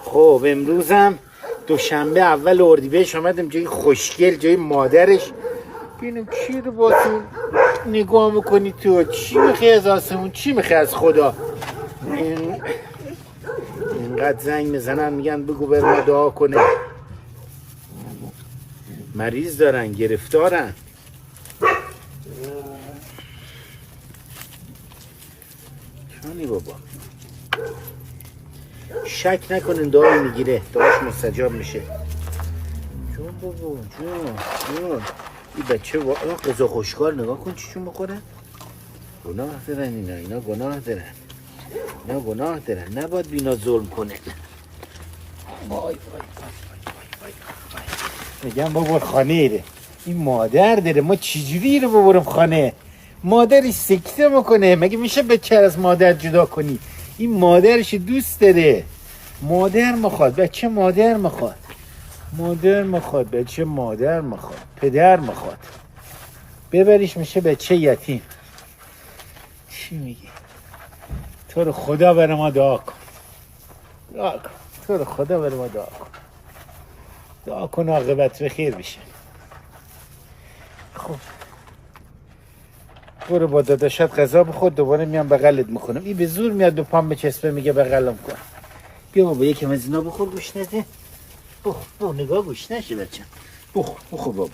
خب امروزم دوشنبه اول اردیبهشت آمدم جای خوشگل، جای مادرش. ببینم کی رو با تو نگاه میکنی تو؟ چی میخوای از آسمون؟ چی میخوای از خدا؟ اینقدر زنگ میزنن میگن بگو بر ما دعا کنه. مریض دارن، گرفتارن. چانی بابا؟ شک نکنین دعا میگیره، دعاش مستجاب میشه. جون بابا جون. این بچه غذا خوشکار نگاه کن چیشون بخوره. گناه دارن اینا گناه دارن. نباید بینا ظلم کنه. وای میگم بابا خانه ایره. این مادر داره، ما چجوری رو ببرم خانه؟ مادرش سکته میکنه. مگه میشه بچه از مادر جدا کنی؟ این مادرش دوست داره. مادر میخواد، بچه مادر میخواد. بچه مادر میخواد. پدر میخواد. ببریش میشه بچه یتیم. چی میگی؟ تو رو خدا برای ما دعا کن. تو رو خدا برای ما دعا کن عاقبت به خیر بشه. خب برو با داداشت غذا بخور، دوباره میام بغلت میکنم. این به زور میاد دو پام بچسبه میگه بغلم کن. بیا بابا یکم از اینا بخور، گوش نده. بخور نگاه گوش نشه بچم. بخور بابا.